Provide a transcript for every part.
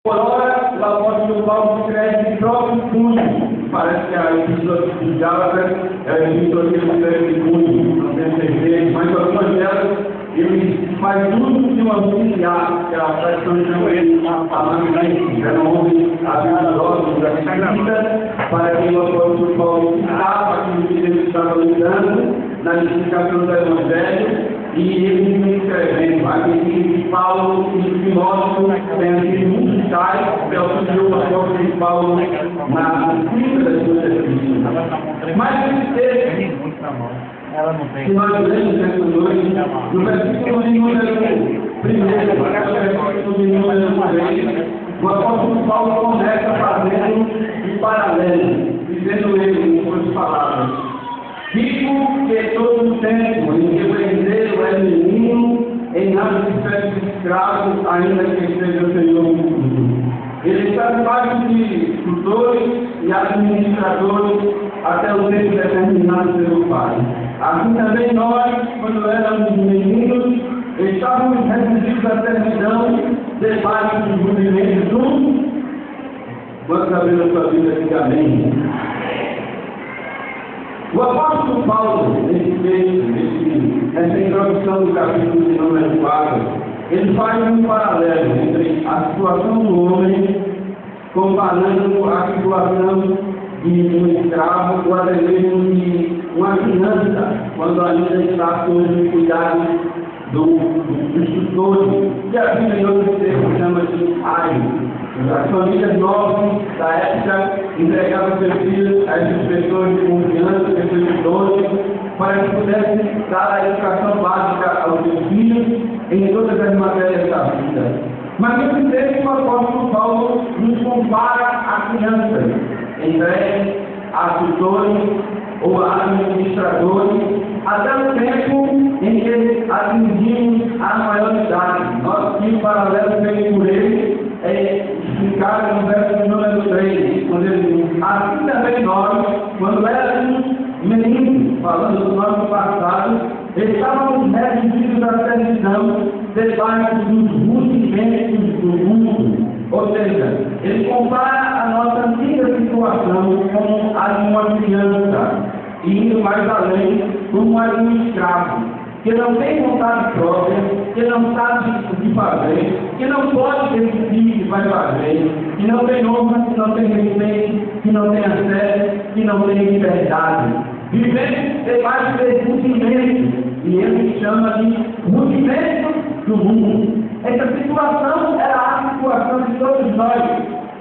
Por hora, o apóstolo Paulo escreve de próprio punho. Parece que a epístola de Gálatas é a epístola que ele escreve de punho, não tenho certeza, mas algumas delas ele faz tudo de uma auxiliar, que é a tradição chama ele a magnêtica, era um homem habilidoso da escrita, para que o apóstolo Paulo citava aquilo que ele estava lidando na explicação do Evangelho. E ele vem escrevendo, aqui que Paulo e Timóteo têm sido muito sábios, que auxiliou o apóstolo de Paulo na escrita das suas epístolas. Mas esse texto que nós lemos nessa noite, no versículo de número 1, versículo de número 3, o apóstolo Paulo começa fazendo um paralelo, dizendo ele, com suas palavras: digo que todo o tempo em que o herdeiro é menino, em nada se espécie de escravo, ainda que esteja o Senhor no futuro. Ele está debaixo de tutores e administradores até o tempo determinado pelo Pai. Assim também nós, quando éramos meninos, estávamos recebidos da servidão debaixo dos rudimentos do... Quantos abriram a sua vida, diga amém? O apóstolo Paulo, nesse texto, nessa introdução do capítulo de número 4, ele faz um paralelo entre a situação do homem, comparando a situação de um escravo, ou até mesmo de uma criança, quando ainda está sob o cuidado dos tutores, que a Bíblia em outros termos chama de aio. As famílias novas da época entregavam seus filhos a essas pessoas de confiança, pessoas de idosos, para que pudessem dar a educação básica aos seus filhos em todas as matérias da vida. Mas nesse texto o apóstolo Paulo nos compara a crianças, entregues a tutores ou a administradores, até o tempo em que atingimos a maioridade. Nós que o paralelo feito por ele é explicado no verso número 3, quando ele diz: assim também nós, quando éramos meninos, falando do nosso passado, estávamos redigidos à servidão debaixo dos rudimentos do mundo. Ou seja, ele compara a nossa antiga situação com a de uma criança, e indo mais além, como a de um escravo, que não tem vontade própria, que não sabe o que fazer, que não pode decidir o que vai fazer, que não tem honra, que não tem respeito, que não tem acesso, que não tem liberdade. Vivendo debaixo desse rudimento, e ele chama de rudimento do mundo. Essa situação era a situação de todos nós,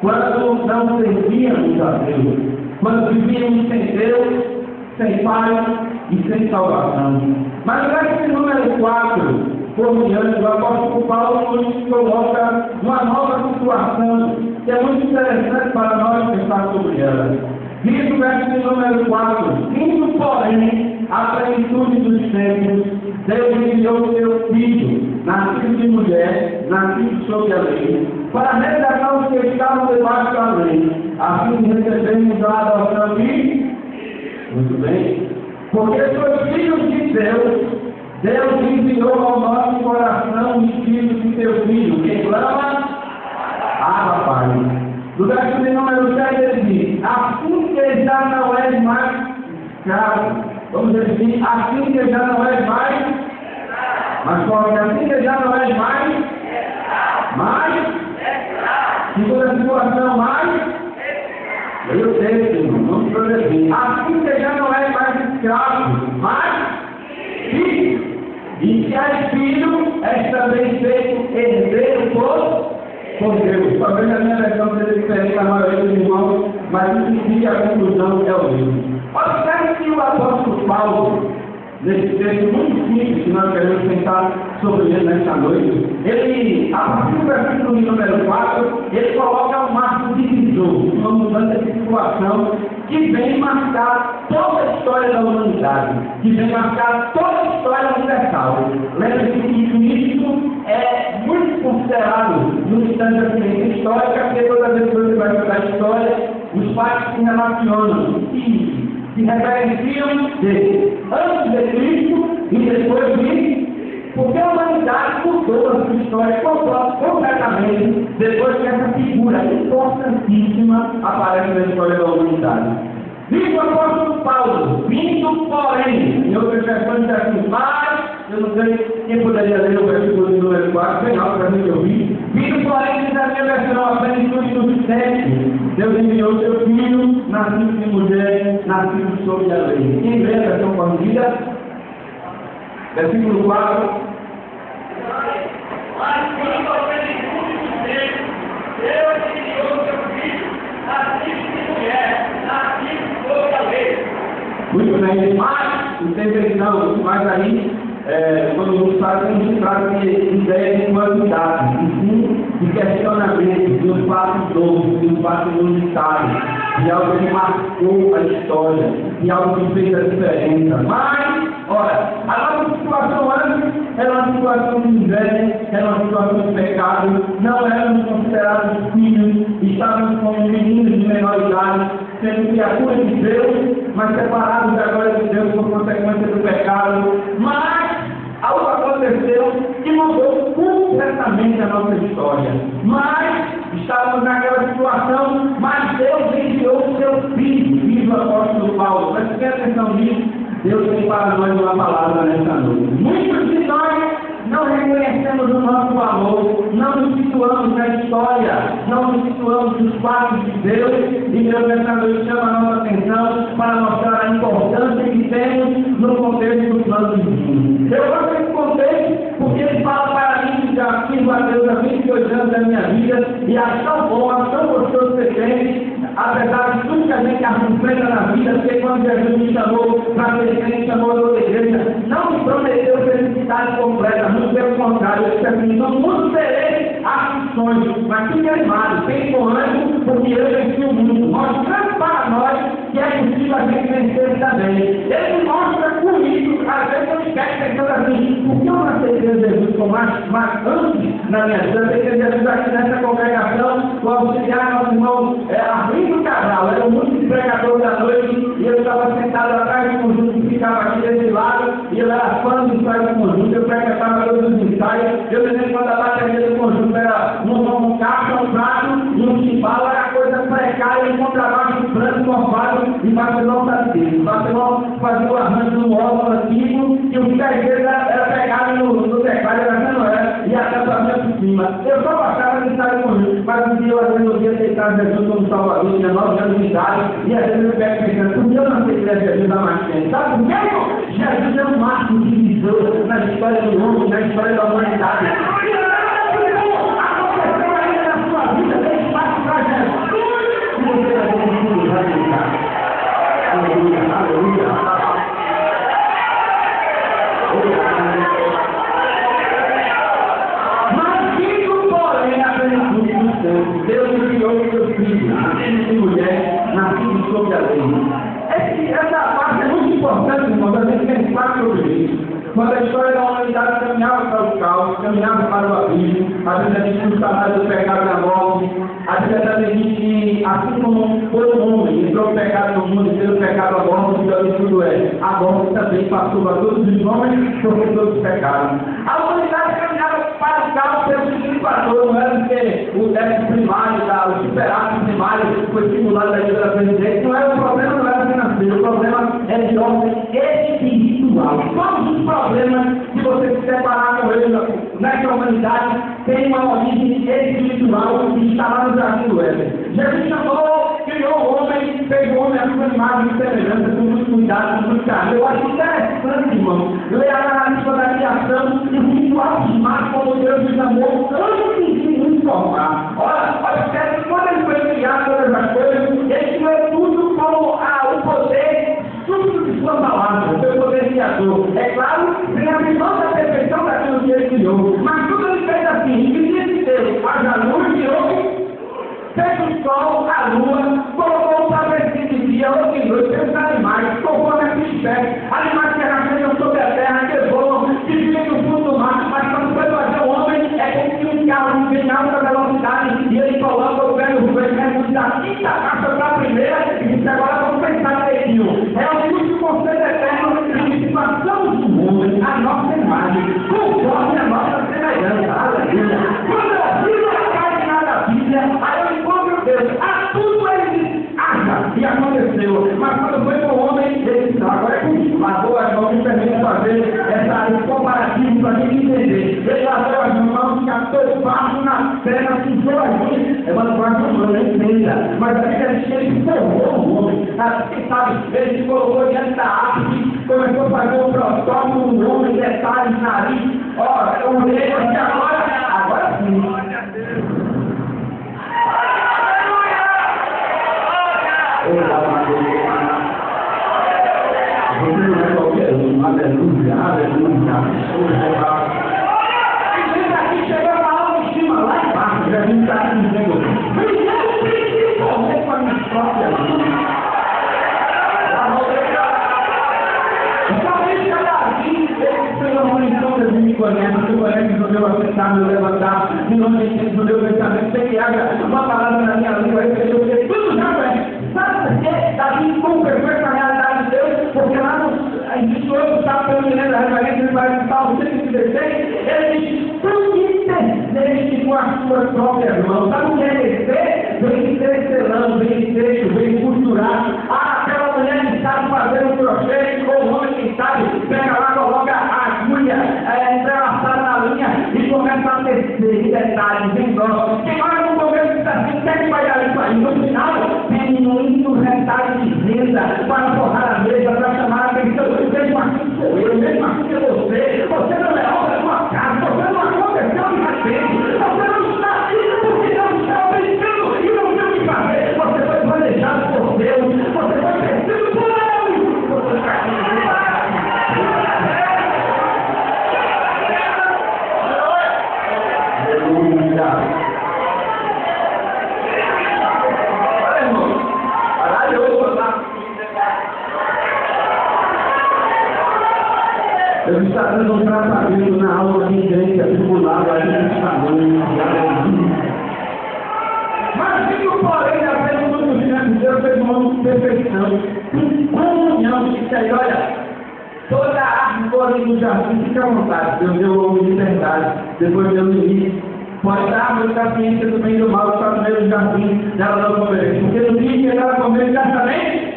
quando não servíamos a Deus, quando vivíamos sem Deus, sem Pai e sem salvação. Mas no verso número 4, por diante, o apóstolo Paulo nos coloca uma nova situação, que é muito interessante para nós pensar sobre ela. Diz o verso número 4: indo, porém, à plenitude dos tempos, Deus enviou seu Filho, nascido de mulher, nascido sob a lei, para resgatar os que estavam debaixo da lei, a fim de recebermos a adoção de... Muito bem. Porque sois filhos de Deus, Deus enviou ao nosso coração o espírito de seu Filho, que clama: Abba, Pai. No verso de número 7 ele diz: assim que já não és mais escravo. Vamos repetir: assim que já não és mais. Mas coloque: assim que já não és mais. Mais. Segunda situação: mais. Eu sei, irmão, vamos progredir. Assim que já não é mais escravo, mas filho. E se és filho, és também feito herdeiro por Deus. Talvez a minha versão seja diferente da maioria dos irmãos, mas o que a conclusão é o mesmo. Observe que o apóstolo Paulo, nesse texto muito simples que nós queremos pensar sobre ele nesta noite, ele, a partir do versículo número 4, ele coloca um marco divisor, uma mudança de situação que vem marcar toda a história da humanidade, que vem marcar toda a história universal. Lembre-se que isso é muito considerado no instante da ciência histórica, porque toda vez que você vai estudar a história, os fatos se relacionam e se referenciam de antes de Cristo e depois de Porque a humanidade mudou a sua história completamente depois que essa figura importantíssima aparece na história da humanidade. Diz o apóstolo Paulo, vindo porém, em outras versões diz assim, mas, eu não sei quem poderia ler o versículo de número 4, bem alto para mim que eu vi. Vindo porém, diz a minha versão, a plenitude do século, Deus enviou seu filho, nascido de mulher, nascido sob a lei. Quem lê a versão corrigida? Versículo 4. Mas quando a plenitude do século, Deus enviou seu filho, nascido de mulher, nascido sob a lei. Muito bem, mas, não tem versão, mas aí, quando nos faz, não se trata de ideia de quantidade, e sim de questionamento, de um fato novo, de um fato inusitado, de algo que marcou a história, de algo que fez a diferença. Mas, olha, a nossa situação antes era uma situação de inveja, era uma situação de pecado, não éramos considerados filhos, estávamos como meninos de menor idade, sendo criaturas de Deus, mas separados da glória de Deus por consequência do pecado. Mas algo aconteceu que mudou completamente a nossa história. Mas estávamos naquela situação, mas Deus enviou o seu filho, diz o apóstolo Paulo. Preste atenção nisso. Deus tem para nós uma palavra nessa noite. Muitos de nós não reconhecemos o nosso valor, não nos situamos na história, não nos situamos nos fatos de Deus, e Deus nessa noite chama a nossa atenção para mostrar a importância que temos no contexto do plano divino. Eu gosto desse contexto porque ele fala para mim que já sirvo a Deus há 22 anos da minha vida, e acho tão bom, acho tão gostoso ser crente, apesar de tudo que a gente enfrenta na vida, porque quando Jesus me chamou para ser crente, chamou a outra igreja, não me prometeu felicidade completa, muito pelo contrário, eu disse assim, não muito terei aflições, mas fique animado, tem com ânimo, porque eu venci o mundo, mostrando para nós que é possível a gente vencer também. Ele mostra com isso, às vezes eu esqueço pensando assim, por que eu não aceitei Jesus com mais antes na minha vida? Eu aceitei Jesus aqui nessa congregação, o auxiliar nosso irmão Arlindo Cabral, era o músico pregador da noite, e eu estava sentado atrás do conjunto que ficava aqui desse lado, e eu era fã do ensaio do conjunto, eu pregava todos os ensaios, eu me lembro quando a bateria do conjunto era um caixa, um prato e um chimbal, era coisa precária, em contrabaixo branco, morfado, e Barcelona sabe Barcelona fazia o arranjo no órgão antigo, e o que às vezes era pegado no teclado, não era, e até para por cima. Eu só passava no ensaio do conjunto, mas um dia eu às vezes eu ia aceitar Jesus como Salvador, tinha 9 anos de idade, e às vezes eu pego pensando, por que eu não aceitei Jesus há mais tempo? Sabe por quê? Jesus é um marco divisor na história do mundo, na história da humanidade. Aconteceu ainda na sua vida, tem espaço para Jesus. E você vai ter que vai ficar. Aleluia, aleluia. Mas vindo, porém, a plenitude do tempo, Deus enviou o seu filho, nascido de mulher, nascido sob a lei. Essa parte é muito importante, irmão, a gente pensar sobre isso. Quando a história da humanidade caminhava para o caos, caminhava para o abismo, a Bíblia diz que o salário do pecado é a morte, a Bíblia também diz que, assim como todo mundo entrou o pecado no mundo e pelo pecado a morte, o pior de tudo é, a morte também passou a todos os homens, porque todos pecaram. A humanidade caminhava para o caos pelo seguinte fator, não era porque o déficit primário, o superávit primário foi estimulado da Bíblia presidente, não era o problema, não era financeiro, o problema é de ordem espiritual. Todos os problemas que você se separar com ele nessa humanidade tem uma origem espiritual que está lá no jardim do Éden. Jesus chamou, criou o homem, fez o homem a sua imagem e semelhança, com muito cuidado, com muito carinho. Eu acho interessante, irmão, ler a narrativa da criação e muito abismado como Deus nos amou antes de nos formar. Olha, quando ele foi criar todas as coisas, ele criou tudo como o poder súbito de sua palavra, o seu poder criador. É claro, tem a visão da perfeição daquilo que ele criou, mas tudo ele fez assim, e disse Deus, haja luz e houve, fez o sol, a lua, colocou o travessia de dia, outro de noite, fez os animais, colocou nessa espécie, animais que rasteiam sobre a terra, que voam, que vivem no fundo do mar, mas quando foi fazer o homem, é como se um carro vem em alta velocidade, e ele coloca o pé no freio da quinta caixa para a primeira, e diz, agora vamos pensar direitinho. É o último conceito eterno, e façamos do homem a nossa imagem, conforme Deus. A tudo ele disse, haja, e aconteceu. Mas quando foi para o homem, ele disse, não, agora é comigo. Lavou as mãos, me permite fazer essa comparativa para quem entender. Ele lavou as mãos, captou o barro na terra, sujou as mãos. É uma coisa que não entenda. Mas a Bíblia diz que ele formou o homem. Quem sabe, ele se colocou diante da árvore, começou a fazer um protótipo do homem, detalhes, nariz, ó, o rei, agora sim. Aleluia, aleluia. E gente aqui chegou a autoestima lá embaixo, já vim para aqui dizendo, primeiro principalmente com a minha própria vida. Somente cada dia, pelo amor de Deus, me conhece, resolveu aceitar, me levantar, me não do meu pensamento, sem que haja uma palavra na minha língua, eu tudo já conhece. Sabe por quê? Davi conversou com a realidade de Deus, porque lá no existe outro salmo, pelo menos da referência, ele vai no salmo 116, ele diz, tu entendeste com as tuas próprias mãos. Sabe o que é descer? Vem tecelando, vem trecho, vem costurar. Aquela mulher que sabe fazer um crochê, ou o homem que sabe, pega lá, coloca a agulha entrelaçada na linha e começa a tecer em detalhes, em dó. Quem olha no começo está assim, quer que vai dar isso aí? No final, tem muitos retalhos de venda para forrar a mesa, para chamar a atenção. Mesmo assim sou eu, mesmo assim é você. Você não é obra da sua casa, você não aconteceu de repente, você não está aqui porque não está pensando e não tem o que fazer. Você foi planejado por Deus, você foi vencido por Deus. Você está aqui. Aleluia. Olha, irmão, eu estava dando um tratamento na aula de igreja tribunal, a gente está dando, mas digo, porém, apenas no conhecimento de Deus, fez uma perfeição, em comunhão, que aí, olha, toda a árvore do jardim fica à vontade, Deus deu o liberdade, depois deu o limite. Pode dar árvore da ciência do bem e do mal, está no meio do jardim, dela não comer, porque no dia que ela comer, certamente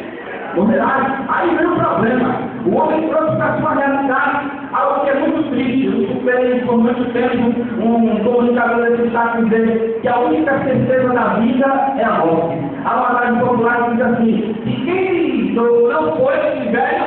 morrerá. Aí vem o problema. O homem trouxe para a sua realidade algo que é muito triste. Eu superei por muito tempo um comunicador desse estado dizer que a única certeza da vida é a morte. A palavra popular diz assim: e quem não foi velho,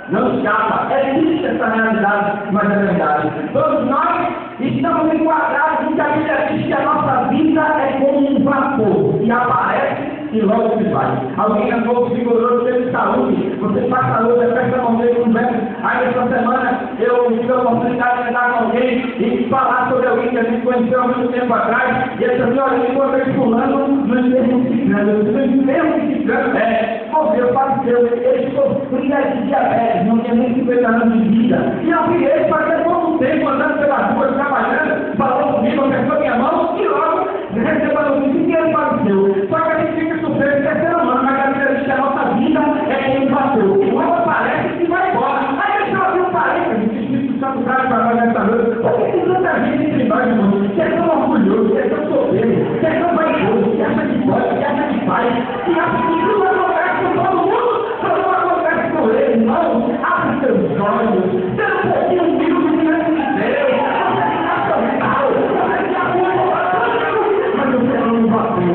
não escapa. É triste essa realidade, mas é verdade. Todos nós estamos enquadrados em que a Bíblia diz que a nossa vida é como um vapor que aparece e logo se vai. Alguém é pouco vigoroso, teve saúde, você faz saúde, aperta a mão dele, conversa. Aí essa semana eu tive a oportunidade de andar com alguém e falar sobre alguém que a gente conheceu há muito tempo atrás. E essa senhora me encontrei fulano no enterro cigano. No enterro cigano, morreu, faleceu. Ele sofria de diabetes, não tinha nem 50 anos de vida. E eu vi ele fazia pouco tempo andando pelas ruas, trabalhando, falou comigo, apertou minha mão e logo recebeu a notícia que ele faleceu. Só que a gente fica surpreso que é ser humano, mas a Bíblia diz que a nossa vida é como um vapor. O homem aparece e vai embora. Aí deixa eu abrir um parênteses, que o Espírito Santo traz para nós nessa noite. Por que tem tanta gente entre nós, irmão, que é tão orgulhoso, que é tão soberbo, que é tão vaidoso, que acha que pode, que acha que faz, que acha que tudo acontece com todo mundo, só não acontece com ele, não? Abre seus olhos, seja um pouquinho humilde diante de Deus. Você é nacional, você já foi, mas você não vai ter.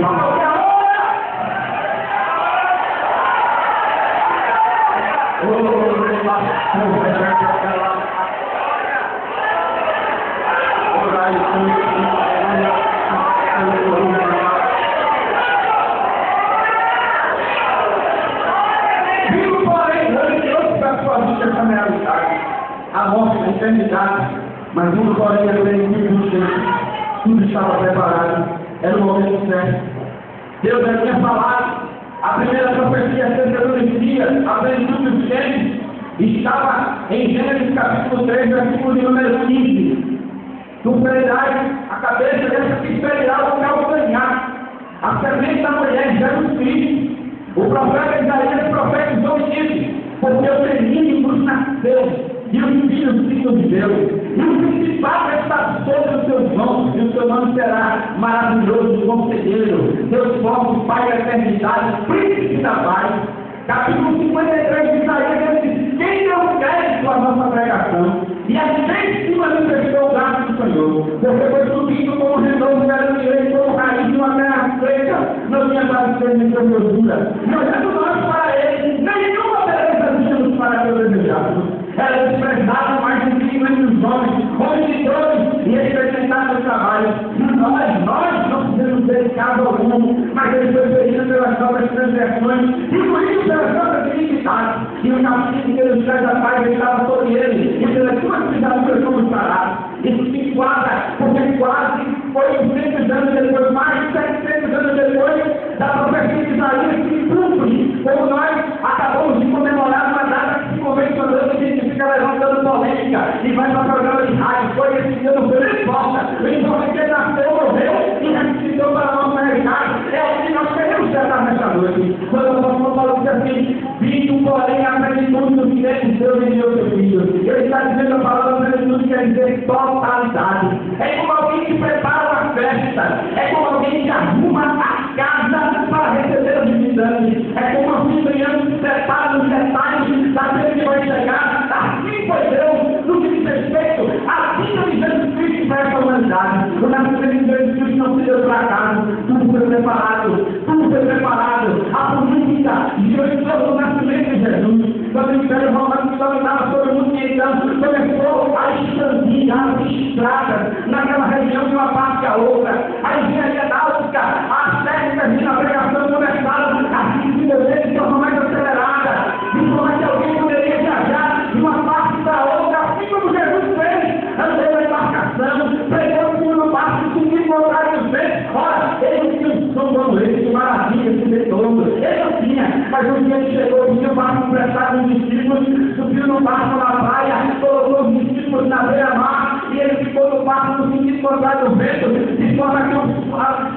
A morte da eternidade, mas tudo porém é tudo estava preparado, era o momento certo. Deus já tinha falado, a primeira profecia acerca do Messias, a plenitude dos tempos, estava em Gênesis capítulo 3, versículo de número 15. Tu ferirás a cabeça dessa que ferirá o calcanhar, a semente da mulher, Jesus Cristo. O profeta Isaías profetizou e disse: porque o menino nos nasceu, e os filhos de Deus. E o principal está sobre os seus nomes, e o seu nome será maravilhoso, conselheiro, Deus forte, Pai da eternidade, príncipe da paz. Capítulo 53 de Isaías diz: quem deu crédito à nossa pregação? E a gente se manifestou o braço do Senhor. Você foi subindo como renovo da direita, como raiz de uma terra seca. Não tinha mais de sua gordura. E olhando nós para ele, nenhuma beleza tínhamos para Deus desejado. Era desprezado mais do que entre os homens, homens de dores, e experimentado o trabalho. Nós não fizemos dele caso algum, mas ele foi ferido pelas nossas transgressões, e por isso pelas nossas iniquidades. E o castigo que ele traz a paz estava sobre ele, e pelas suas pisaduras fomos sarados. Isso se enquadra, porque quase foi 200 anos depois, mais de 700 anos depois da profecia de Isaías, que cumpre, como nós acabamos de comemorar uma data que se convencionou, que a gente fica levantando polêmica e vai para o programa de rádio. Foi esse dia no Pedro Porta, o importante é que nasceu, morreu e ressuscitou para a nossa realidade. É o que nós queremos tratar nesta noite. Quando o apóstolo Paulo diz assim: vindo, porém, a plenitude do que é de Deus e seu filho. Ele está dizendo a palavra plenitude, quer dizer totalidade. É como alguém que prepara uma festa, é como alguém que arruma a casa para receber os visitantes, é como assim ganhando que prepara os detalhes daquele que vai chegar. Assim foi Deus no que diz respeito à vida de Jesus Cristo para essa humanidade. O nascimento de Jesus Cristo não se deu por acaso, tudo foi preparado, tudo foi preparado. A política girou no nascimento de Jesus. Quando o Império Romano dominava sobre o mundo, então começou a expandir as estradas naquela região de uma parte à outra. A engenharia náutica, as técnicas de navegação começaram a se desenvolver de forma mais acelerada, de forma que alguém poderia viajar de uma parte para outra, assim como Jesus fez. Andou na embarcação, pregou por uma parte e subiu por vários vezes. Ora, ele tinha um som como esse, que maravilha, esse retorno. Ele não tinha, mas um dia ele chegou, tinha um barco emprestado dos discípulos, subiu no barco na praia, colocou os discípulos na beira-mar, e ele ficou no barco no sentido contrário do vento, de forma que o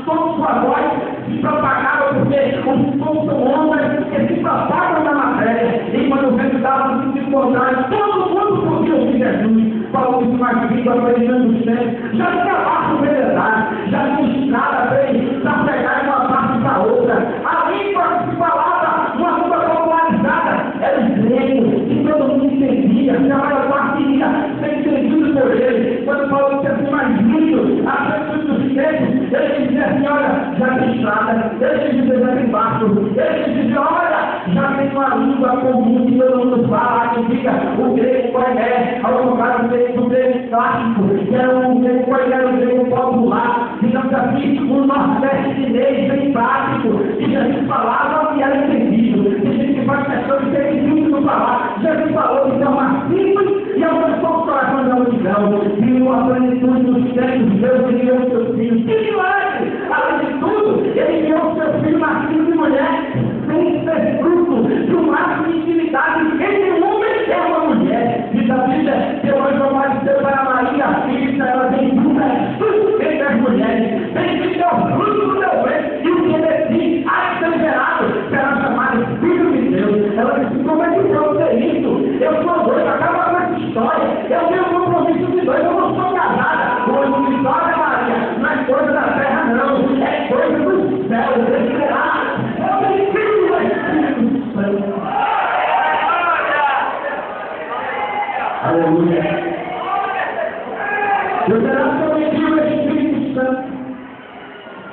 som de sua voz se propagava, porque os sons são ondas que se propagam na matéria, e quando o vento estava no sentido contrário, todo mundo podia ouvir Jesus. Paulo disse mais vindo, aprendendo os tempos, já tinha barco veredar, já tinha estrada bem para pegar de uma parte para outra. A língua que se falava, uma língua popularizada, era o grego, que todo mundo entendia, que a maior parte ia ser entendido por ele. Quando Paulo disse assim, mais lindo, a frente dos tempos, ele dizia assim: olha, já tem estrada, ele dizia, já tem barco, ele dizia, olha, já tem uma língua comum que todo mundo fala, que fica o grego coiné, ao contrário do grego clássico, que era um grego coiné, um grego popular, digamos assim, um nordestinês bem prático, que Jesus falava e era entendido. E a gente faz questão de ter muito no falar. Jesus falou de forma simples e alcançou o coração da multidão, viu a plenitude dos tempos, Deus enviou o seu filho. Que milagre! Além de tudo, ele enviou o seu filho nascido de mulher, sem ser fruto de um ato de intimidade entre um homem e uma mulher. Diz a Bíblia que o anjo apareceu para Maria, filha, ela tem tudo entre as mulheres. Bendito é o fruto do teu ventre, e o que desse há de ser gerado será chamado Filho de Deus. Ela disse: como é que pode ser isso? Eu sou doida, acaba com essa história. Eu tenho um compromisso de dois, eu não sou casada. O anjo disse: olha, Maria, não é coisa da terra, não, é coisa do céu. Eu tenho filho do Espírito Santo. Aleluia. Eu será somente o Espírito Santo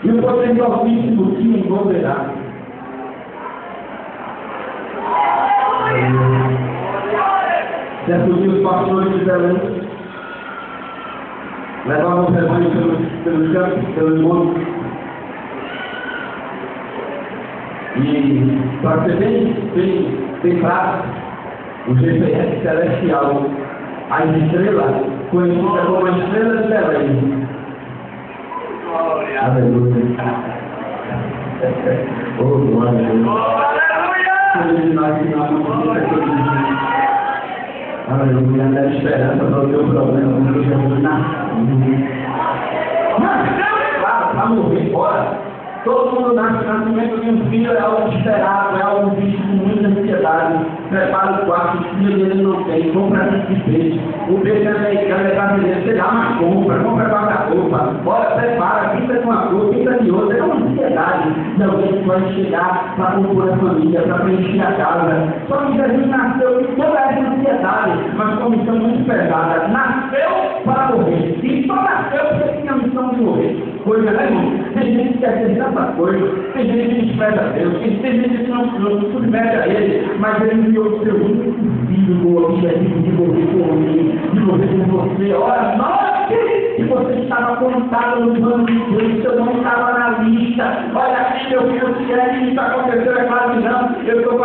e o poder do Altíssimo te envolverá. Certo dia os pastores de Belém levavam os rebanhos pelos campos, pelos montes. E para ser bem prático, o GPS celestial, a estrela conhecida como a estrela de Belém. Aleluia. Oh, glória a Deus. Aleluia. Dá esperança para o teu problema, porque Jesus nasceu. Mas, claro, para morrer fora, Todo mundo nasce, o nascimento de um filho é algo esperado, é algo visto com muita ansiedade. Prepara o quarto, o filho dele não tem, compra de peixe. O peixe americano é brasileiro, você dá uma compra guarda-roupa, bora, prepara, pinta de uma cor, pinta de outra, é uma ansiedade de alguém que vai chegar para compor a família, para preencher a casa. Só que Jesus nasceu com toda essa ansiedade, mas com uma missão muito pesada. Nasceu para morrer, e só nasceu porque tinha a missão de morrer. Coisa, né, irmão? Tem gente que quer ter tanta coisa, tem gente que despreza Deus, tem gente que não submete a Ele, mas Ele enviou o seu único filho com o objetivo de morrer por mim, de morrer por você. Ora, note que você estava contado no plano de Deus, seu nome estava na lista. Olha aqui, meu filho, se é que isso aconteceu, é claro que não. Eu estou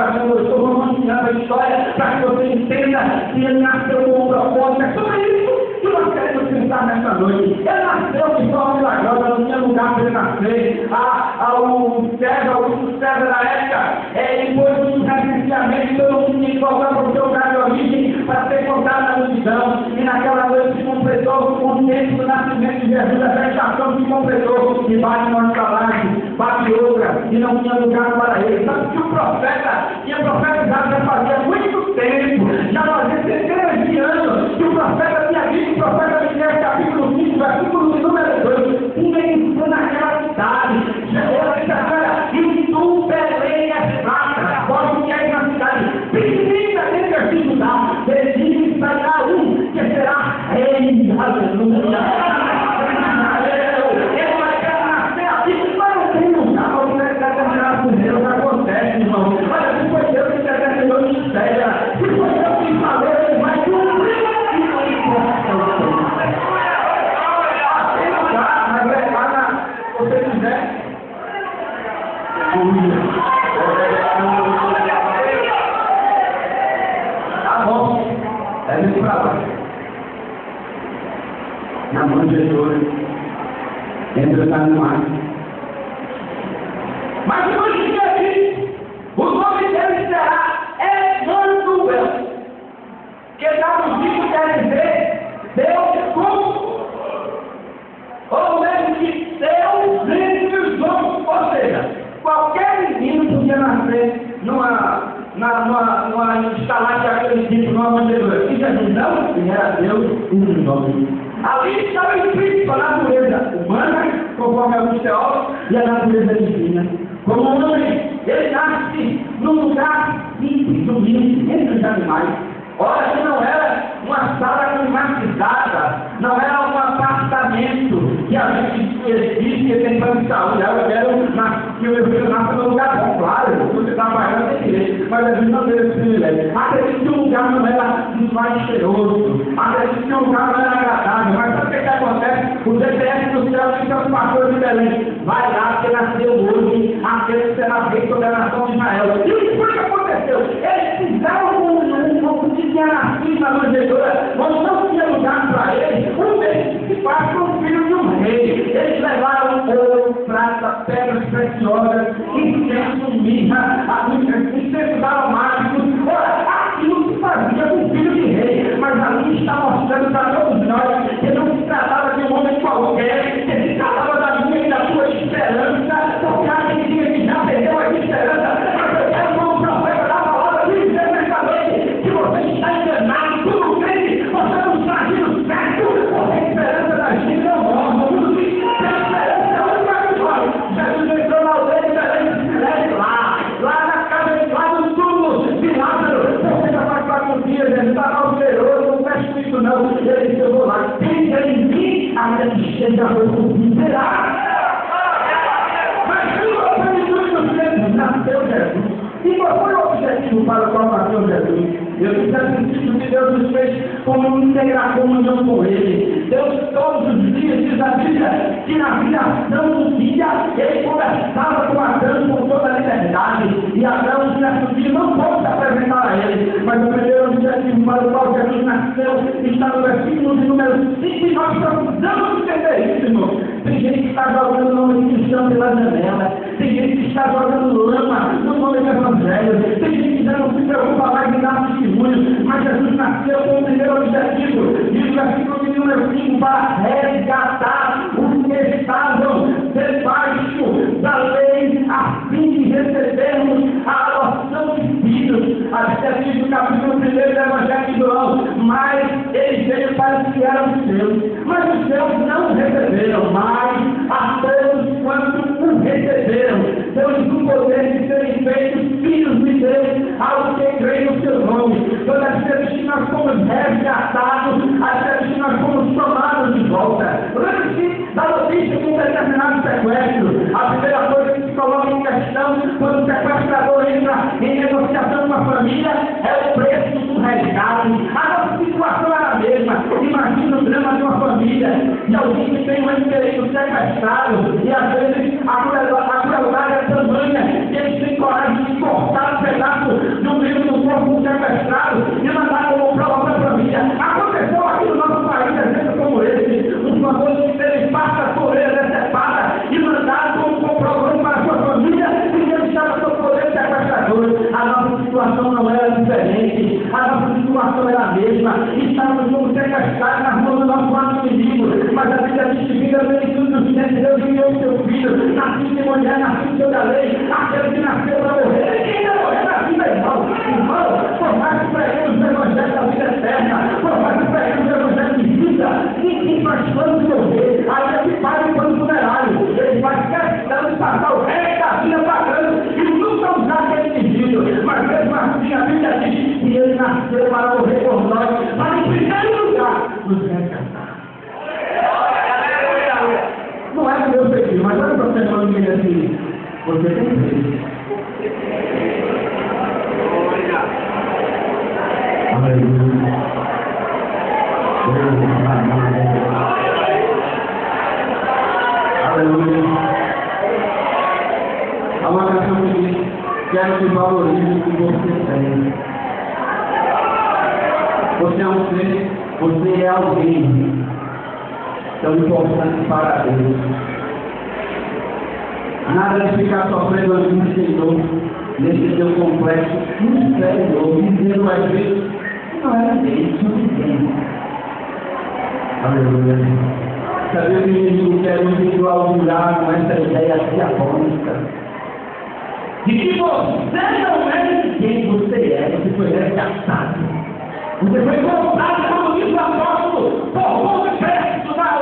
romanceando a história para que você entenda que Ele nasceu com um propósito. É sobre isso que nós queremos pensar nessa noite. Ele nasceu de forma milagrosa, não tinha lugar para ele nascer. O Augusto César da época, ele pôs um recenseamento, todo mundo tinha que voltar para o seu lugar de origem para ser contado na multidão. E naquela noite se completou o tempo do nascimento de Jesus, a gestação se completou. E bate uma estalagem, bate outra, e não tinha lugar para ele. Sabe que o profeta tinha profetizado já fazia muito tempo, já fazia centenas de anos, que o profeta tinha dito, o profeta Miqueias, capítulo 5, versículo de número 2, ninguém foi naquela cidade, e tu Belém prata, pode que é na cidade, pequenina dentro da cidade, ele sairá um que será rei, aleluia. Ele vai nascer aqui, mas não tem lugar, porque ele está terminando com Deus, acontece, irmão. Olha, se foi Deus que determinou o mistério, se foi Deus que falou, ele vai cumprir. Se você quiser, tá bom, é isso pra lá. Na mão de Jesus, entra no mar. Mas hoje em aqui, o nome dele será Emmanuel, que traduzido quer dizer Deus conosco. Ou mesmo que Deus entre os homens. Ou seja, qualquer menino podia nascer numa estalagem daquele tipo, numa manjedoura. E Jesus não, ele era Deus entre os homens. Ali estava escrito a natureza humana, conforme alguns teólogos, e a natureza divina. Como um homem, ele nasce num lugar simples, humilde, entre os animais. Olha, que não era uma sala climatizada, não era um apartamento que a gente existe e tem plano de saúde. Eu quero que o meu filho nasça num lugar bom, claro, você está pagando, tem direito, mas a gente não teve esse privilégio. Acredito que o lugar não era dos mais cheiroso, acredito que o lugar não era agradável, mas sabe o que acontece? O GPS do céu fica os pastores de Belém. Vai lá, que nasceu hoje, aquele que será rei sobre a nação de Israel. E o que aconteceu? Eles fizeram um que tinha nascido na manjedoura, mas não tinha lugar para ele. Um deles se faz com o filho de um rei. Eles levaram ouro, prata, pedras preciosas, incenso, mirra, incensos aromáticos. Ora, aquilo se fazia com o filho de rei. Mas ali está mostrando para todos nós que não se tratava de um homem qualquer, que se tratava da minha e da sua esperança, porque há quem diga que já perdeu a esperança. Mas eu quero como profeta da palavra de Deus nesta noite, que você está enganado, tudo crente, você não está agindo certo, porque a esperança da gente não morre, tudo que tem esperança é a única que morre. Jesus entrou na aldeia de Belém, lá na casa, lá no túmulo de Lázaro, você já vai para com dias, ele está malcheiroso, não fecha isso não, ele chegou lá, quem tem em mim, ainda que esteja roubo, será. Mas se o plenitude dos tempos nasceu Jesus, e qual foi o objetivo para o qual nasceu Jesus? Eu disse assim, que Deus nos fez como integrar comunhão com Ele. Deus todos os dias diz a Bíblia que na criação do dia Ele conversava com Adão com toda a liberdade. E Adão, certo dia, não pôde se apresentar a Ele. Mas o primeiro objetivo para o qual Jesus nasceu está no versículo de número 5 e nós precisamos entender isso, irmão. Tem gente que está jogando o nome de cristão pela janela. Tem gente que está jogando lama no nome do Evangelho. Tem gente que já não se preocupa mais em dar testemunho. Mas Jesus nasceu com o primeiro objetivo. Diz o versículo de número 5, para resgatar os que estavam debaixo da nós fomos resgatados, até que nós fomos tomados de volta. Antes da notícia de um determinado sequestro, a primeira coisa que se coloca em questão quando o sequestrador entra em negociação com a família é o preço do resgate. A nossa situação era a mesma. Imagina o drama de uma família e alguém que tem um ente querido sequestrado e às vezes a crueldade é tamanha que eles têm coragem de cortar um pedaço do meio do corpo do sequestrado e mandar como prova para a família. Aconteceu aqui no nosso país, exemplo como esse, os famosos que terem pasta a sua orelha decepada e mandaram como comprovante para a sua família e ele estava sob poder sequestrador. A nossa situação não era diferente, a nossa situação era a mesma. Estávamos como sequestrados nas mãos do nosso lado inimigo, mas a Bíblia diz que vida vem tudo do Senhor, Deus enviou o seu filho, nascido de mulher, nascido da lei, aquele que nasceu para morrer, ele que ainda morreu na vida, irmão. Irmão, por mais que pregamos o evangelho da vida eterna, por mais que pregamos o evangelho de vida, ninguém faz plano de morrer, aí é que paga o plano funerário, ele faz questão de passar o resto da vida pagando e nunca usar aquele indivíduo, mas mesmo assim a Bíblia diz que ele nasceu para morrer por nós, mas em primeiro lugar, nos resgatar. Não é que Deus pediu, mas olha para você falando que ele assim, você tem que Aleluia. Aleluia. Há uma canção que diz: quero que valorize o que você tem. Você é um ser, você é alguém tão importante para Deus. Nada de ficar sofrendo a vida, Senhor, nesse teu complexo inferior, dizendo às vezes que não é ninguém, sou ninguém. Aleluia. Sabia que o inimigo quer nos individualizar com essa ideia diabólica de que você não é ninguém, você é, você foi resgatado. Você foi comprado, como diz o apóstolo, por muito preço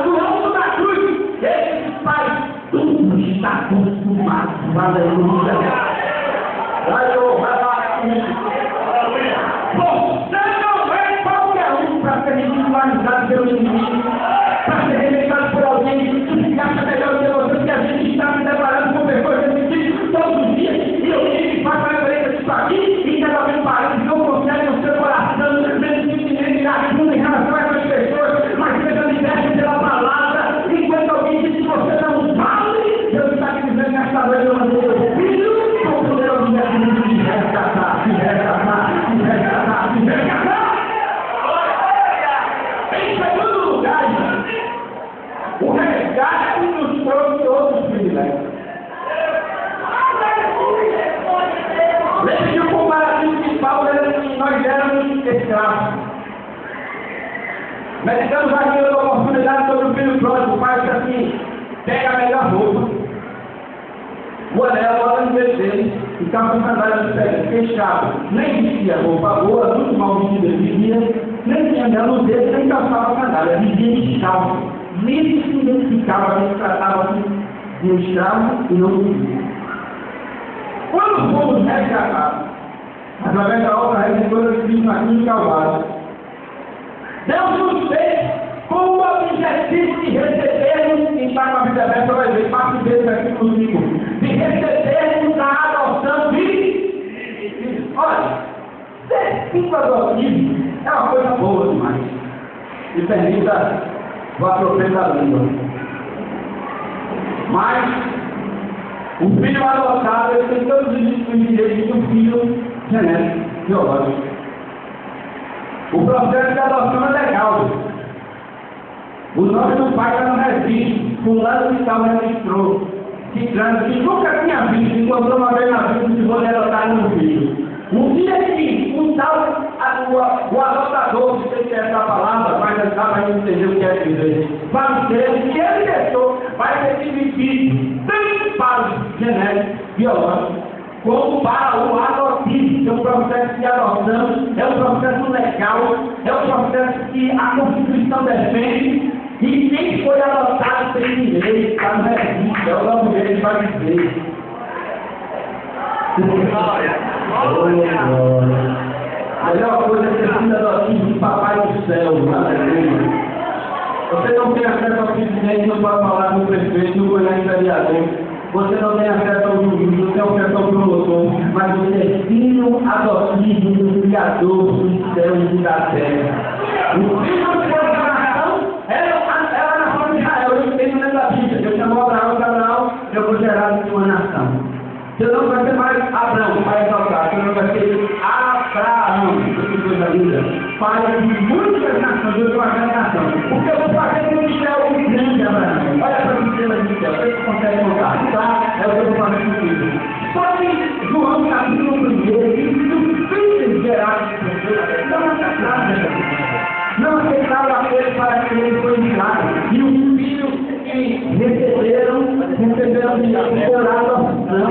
no alto da cruz. Ele faz tudo, está consumado. Aleluia. Você não é qualquer um para ser ridicularizado pelo inimigo, para ser rejeitado por alguém que se acha melhor que você, que a gente está se deparando com pessoas desse tipo todos os dias. E eu digo que faz referência disso aqui, e ainda também parece que não consegue no seu coração, nem em relação a essas pessoas, mas seja liberto pela palavra. Enquanto alguém diz que você não vale, Deus está te dizendo nesta noite, eu mandei o filho, com o poder de resgatar, de resgatar, de resgatar, de resgatar. Em segundo lugar, o resgate nos trouxe outros privilégios. Lembre que o comparativo de Paulo era que nós éramos escravos. Meditamos aqui outra oportunidade sobre o filho pródigo. O pai disse assim: pega a melhor roupa, o anel, o anel dele, e ficava com sandália de pé, fechado. Nem vestia roupa boa, muito mal vestido ele vivia, nem tinha anel no dedo, nem calçava sandália, vivia descalço. Nem se identificava que se tratava de um escravo e não de um filho. Quando fomos resgatados, através da obra redentora de Cristo na cruz do Calvário, Deus nos fez com o objetivo de recebermos, quem está com a vida aberta vai ver, parte desse versículo 5, de recebermos a adoção de filhos. Olha, ser filho adotivo é uma coisa boa demais. E permita o atropelo da língua. Mas o filho adotado ele tem todos os direitos de um filho genético, biológico. O processo de adoção é legal. O nome do pai está no registro, fulano de tal registrou. Ciclano que nunca tinha visto, encontrou uma vez na vida que vou adotar no filho. Um dia que um tal, o adotador, se você quer essa palavra, mas não dá para entender o que quer dizer. Vai ser que ele deixou, vai ser dividido tanto para o genético, biológico, como para o adotivo. É um processo de adoção, é um processo legal, é um processo que a Constituição defende, e quem foi adotado tem direito, está no registro, é o nome dele vai dizer. A melhor coisa é ser filho adotivo do Papai do Céu, aleluia. Você não tem acesso ao presidente, não pode falar com o prefeito, não conhece o vereador. Você não tem acesso ao juiz, não tem acesso ao promotor, mas você é filho adotivo do Criador dos céus e da terra. O filho do Deus da nação era a nação de Israel. Eu entendo dentro da Bíblia. Deus chamou Abraão, eu vou gerar de uma nação. Você não vai ser mais Abraão, pai exaltado. Você não vai ser Abraão, que coisa linda. Pai de muitas nações, eu sou uma grande nação. Porque eu vou fazer com o céu um grande Abraão. Olha para as estrelas do céu, você consegue contar. Tá? É o que eu vou fazer contigo. Só que João capítulo 1 diz que os filhos gerados de Deus não aceitaram não aceitaram aquele para que ele foi enviado. E os filhos que receberam de oração.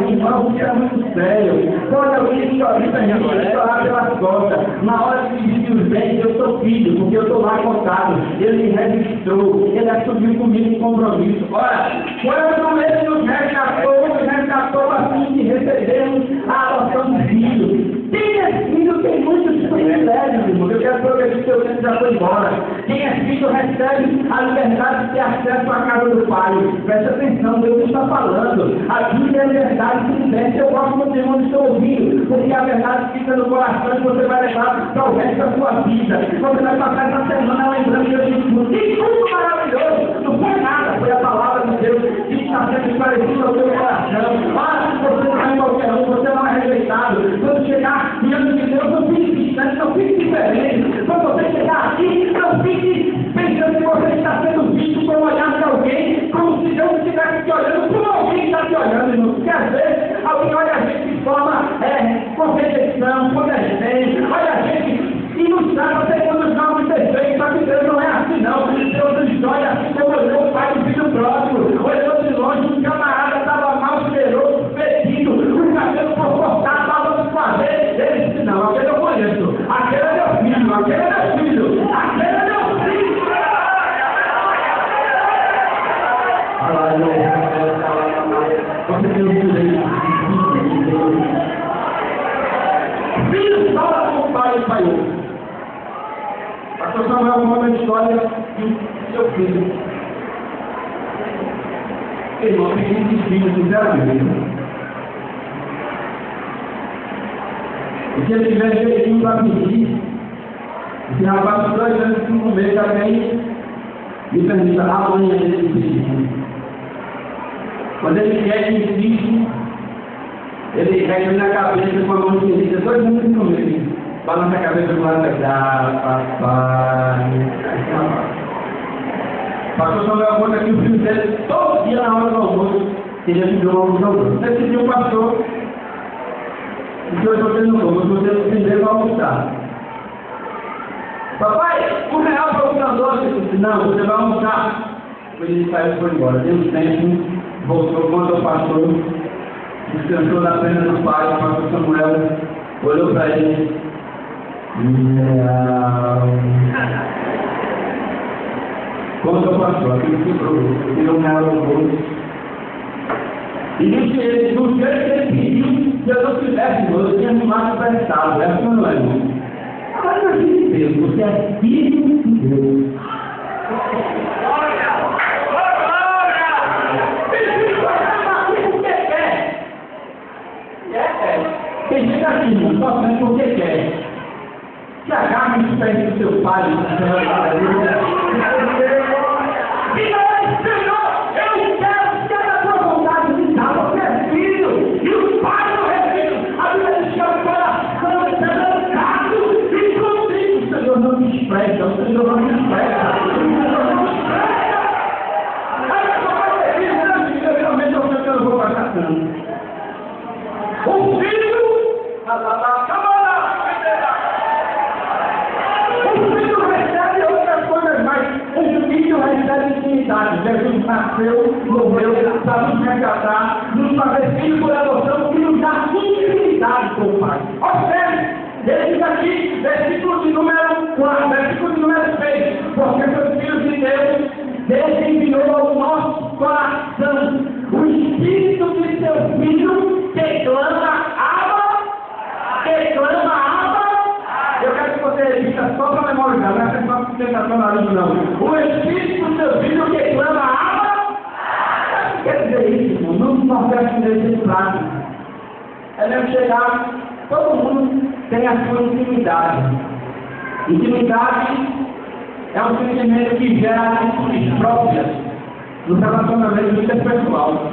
Irmão, isso é muito sério. Quando alguém chorar pelas costas, na hora que dividir os bens, eu sou filho, porque eu estou lá contado. Ele me registrou, ele assumiu comigo um compromisso. Ora, quando ele nos resgatou assim que recebemos a adoção de filho. Quem é filho tem muitos privilégios, irmão. Eu quero progredir que o seu tempo já foi embora. Quem é filho recebe a liberdade de ter acesso à casa do Pai. Preste atenção, Deus está falando. A Bíblia é a verdade que liberta. Eu gosto muito de irmão que estou ouvindo, porque a verdade fica no coração e você vai levar para o resto da sua vida. Você vai passar essa semana lembrando de Jesus. Que culto maravilhoso! Não foi nada, foi a palavra de Deus que está sendo esclarecida ao seu coração. Olha, se você não é qualquer um, você não é rejeitado. Quando chegar diante de Deus, não fique distante, não fique diferente. Quando você chegar aqui, não fique pensando que você está sendo visto como olhar para alguém, como se Deus estivesse te olhando, como alguém está te olhando, irmão. Porque às vezes alguém olha a gente de forma competição, condescendente, olha a gente e nos trata segundo os nossos defeitos, só que Deus não é assim não. Deus nos olha assim como olhou o pai do filho próximo, olhou de longe, um camarada estava mal, cheiroso, fedido, o cabelo por cortar, estava de fazer. Ele disse, não, aquele eu conheço, aquele é meu filho, aquele é meu filho, aquele é meu filho. Você tem o direito de Deus. Filho fala com o pai e o pai ouve. Pastor Samuel conta a história do seu filho. Irmão, tem muitos filhos, sinceramente. E se ele tiver jeitinho para pedir, esse rapaz de 2 anos e 5 meses também me pergunta a mãe dele pedir. Quando ele quer que existe, ele cai na cabeça com a mão direita, 2 anos e 5 meses. Balança a cabeça do lado papai. Pastor Samuel conta que o filho dele, todo dia na hora do almoço, queria pedir um almoço ao outro. Você pediu um pastor, e se eu estou tendo almoço, você primeiro vai almoçar. Papai, R$1 para o cantor. Eu disse, não, você vai almoçar. Ele saiu e foi embora. Deu um tempo, voltou, contou o pastor, descansou na perna do pai, o pastor Samuel olhou para ele. Conta o pastor, aquilo que tirou R$1 do bolso. E disse ele, do jeito que ele pediu, se eu não tivesse, eu tinha me mais prestado, é assim ou não é, irmão? Agora imagine de Deus, você é filho de Deus. Tem gente aqui, irmão, só faz porque quer. Se agarra nos pés do seu pai, do Senhor, Senhor, eu quero ter a tua vontade de dar, você é filho, e o pai não é filho. A Bíblia diz que é o coração quebrantado e contrito. O Senhor não me despreza, o Senhor não me despreza. Aí eu vou fazer isso, né? Eu realmente eu não vou passar tanto. O filho, Jesus nasceu, morreu, para nos resgatar, nos fazer filho por adoção e nos dar intimidade com o Pai. Observe, ele diz aqui, versículo de número 4, versículo de número 6, porque os filhos de Deus enviou ao nosso coração o Espírito de seu Filho que clama, Abba. Eu sensacionalismo, não. O Espírito do seu Filho que clama Abba. Quer dizer isso, irmão, não se nordeste nesse prato. É mesmo chegar, todo mundo tem a sua intimidade. Intimidade é um sentimento que gera atitudes próprias no relacionamento interpessoal.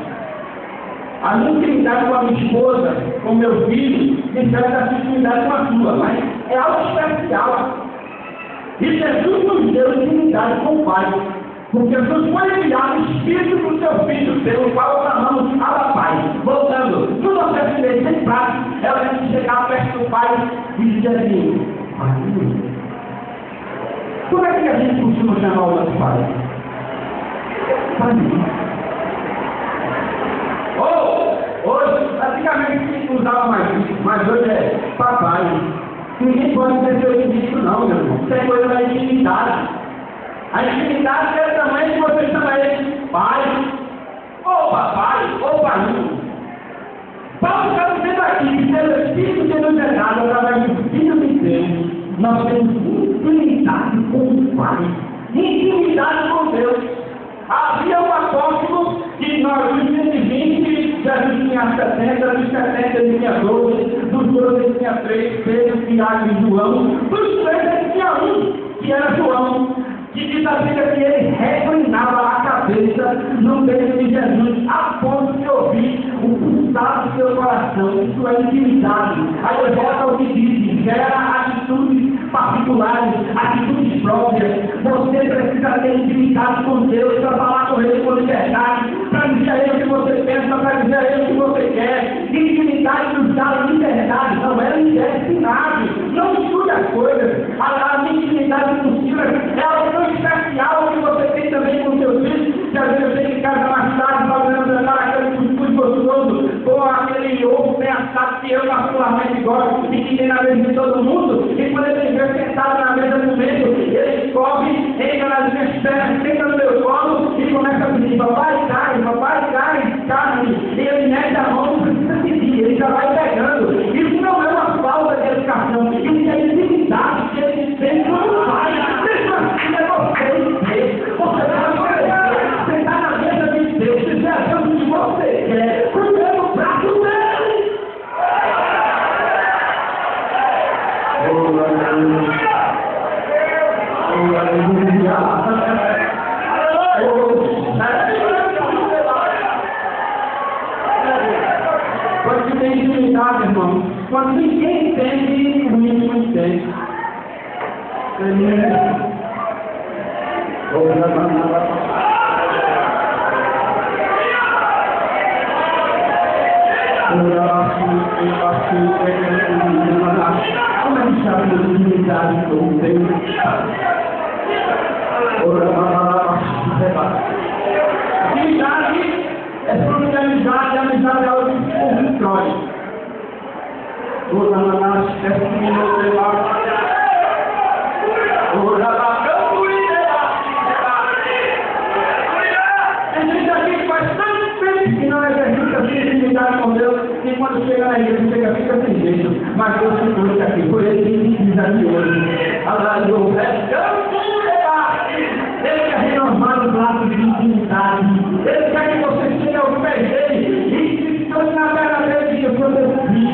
A minha intimidade com a minha esposa, com meu filho, difere da sua intimidade com a sua, mas é algo especial. E Jesus nos deu intimidade com o Pai, porque Jesus foi enviado o Espírito do seu Filho, pelo qual clamamos Abba Pai. Voltando, no nosso Espírito sem prática, ela tem que chegar perto do Pai e dizer assim: Pai, como é que a gente costuma chamar o nosso Pai? Pai. Hoje, praticamente se usava mais isso, mas hoje é papai. Ninguém pode ter isso não, meu irmão. Isso é coisa da intimidade. A intimidade é o tamanho que você chama ele pai, ou papai, ou pai. Paulo está dizendo aqui que pelo Espírito de Deus é dado através do Filho de Deus. Nós temos intimidade com o Pai, intimidade com Deus. Havia um apóstolo que nós, dos 120, Jesus tinha 70, dos 70 ele tinha 12, dos 12 ele tinha 3, Pedro, Tiago e João, dos 3 ele tinha um, que era João, que diz a Bíblia que ele reclinava a cabeça no peito de Jesus, a ponto de ouvir o pulsar do seu coração, isso é intimidade. Aí ele volta ao que diz, gera atitudes particulares, atitudes próprias. Você precisa ter intimidade com Deus para falar com Ele com liberdade, para dizer a Ele o que você pensa, para dizer a Ele o que você quer. Intimidade nos dá liberdade, não é libertinagem. Não estude as coisas. A intimidade com o Senhor é algo tão especial que você tem também com seus filhos, que às vezes você tem em casa mais tarde, fazendo aquele cuscuz gostoso, com aquele ovo bem assado que eu particularmente gosto e que tem na mesa de todo mundo, e quando ele vê sentado na mesa comendo, ele come, entra nas minhas pernas, senta no meu colo e começa a pedir: papai, carne, e ele mete a mão, não precisa pedir, ele já vai pegando. Isso não é uma falta de educação, isso é intimidade que ele tem com o Pai. Isso assim é você e Deus. Você vai sentar na mesa de Deus, dizer a Deus o que você quer, comer no prato dele. Quando tem intimidade, irmão, quando ninguém entende, o íntimo entende. Como é que chama de intimidade que eu tenho? Intimidade é fruto de amizade, a amizade é algo que se constrói. Tem gente aqui que faz tanto tempo que não exercita a intimidade com Deus, que quando chega na igreja, fica sem jeito. Mas Deus se trouxe aqui, por ele que diz aqui hoje. Ele quer renovar os laços de intimidade. Ele quer que você chegue ao pé dele e se torne na verdadeira de que eu sou meu filho.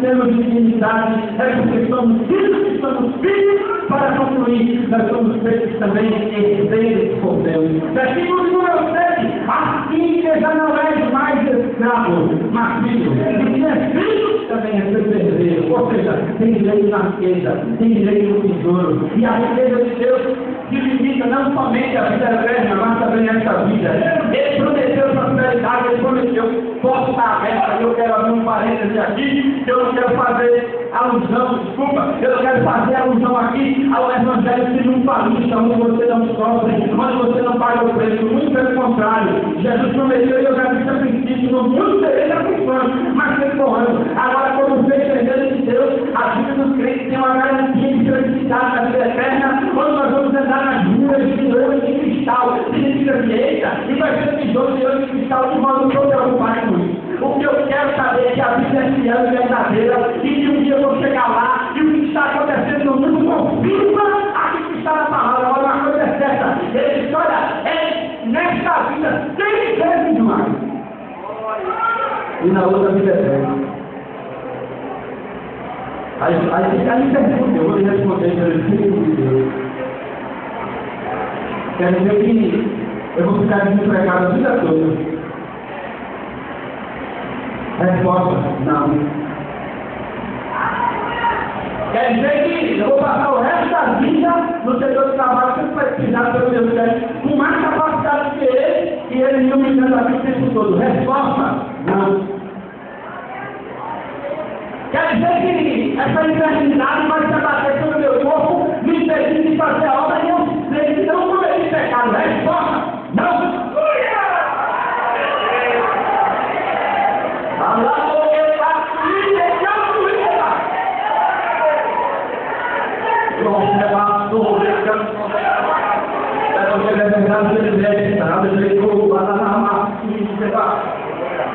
Temos intimidade, é porque somos filhos para concluir, nós somos feitos também herdeiros por Deus. Versículo número 7, assim que já não és mais escravo, mas filho. E se é filho, também é seu herdeiro. Ou seja, tem direito na riqueza, tem direito no tesouro. E a riqueza de Deus significa não somente a vida eterna, mas também esta vida. Ele prometeu prosperidade, ele prometeu posso estar aberta. Eu quero abrir um parêntese aqui, que eu não quero fazer alusão, desculpa, eu não quero fazer alusão aqui ao evangelho triunfalista, onde você não sofre, onde você não paga o preço. Muito pelo contrário, Jesus prometeu, e eu já disse a princípio, no mundo tereis aflições, mas temporando. Agora, como fez herdeiro de Deus, a vida dos crentes tem uma garantia de felicidade na vida eterna, quando nós vamos andar nas ruas ser fiel e verdadeira, e que um dia eu vou chegar lá, e o que está acontecendo no mundo confirma aquilo que está na palavra. Olha, uma coisa é certa, ele diz, olha, nesta vida 6 vezes mais, e na outra vida é 10. Aí pergunta, eu vou lhe responder pelo Espírito de Deus. Quer dizer que eu vou ficar desempregado a vida toda? Resposta, não. Quer dizer que eu vou passar o resto da vida no setor de trabalho sempre pesquisado pelo meu chefe, com mais capacidade que ele, e ele me humilhando a vida o tempo todo. Resposta, não. Quer dizer que essa enfermidade vai se abater sobre o meu corpo, me impedindo de fazer a obra e eu sei que não cometi pecado. Resposta, não.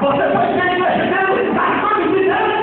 Você foi quem recebeu, está conhecendo?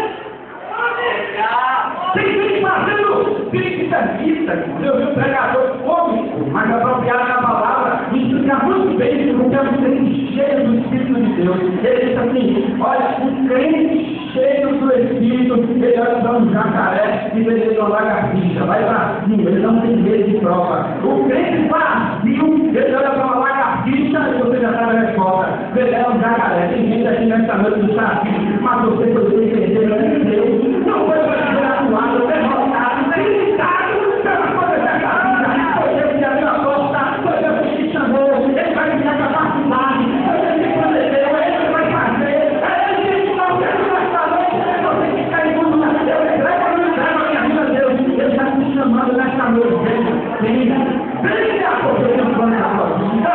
Tem gente fazendo, tem que serviço, eu vi o pregador cômico, mas apropriado na palavra, me explica muito bem porque é um crente cheio do Espírito de Deus. Ele diz assim, olha, um crente cheio do Espírito, ele olha para um jacaré e ele não lagartixa, vai para cima, ele não tem medo de prova. O crente vazio, ele olha para uma lagartixa e você já sabe a resposta. Ele é um jacaré, tem gente aqui nessa noite do sabe, mas você foi entender, não entendeu, não foi para ser atuado, derrotado, limitado pela coisa da cabeça, foi Deus que abriu a porta, foi Deus que te chamou, ele vai te dar capacidade, foi Deus que prometeu, ele vai fazer, ele que não quer nessa noite, você que está indo na Deus, entrega a minha vida a Deus, ele está te chamando nessa noite, venha, porque eu tenho um plano na sua vida.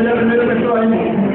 ele é a primeira pessoa aí.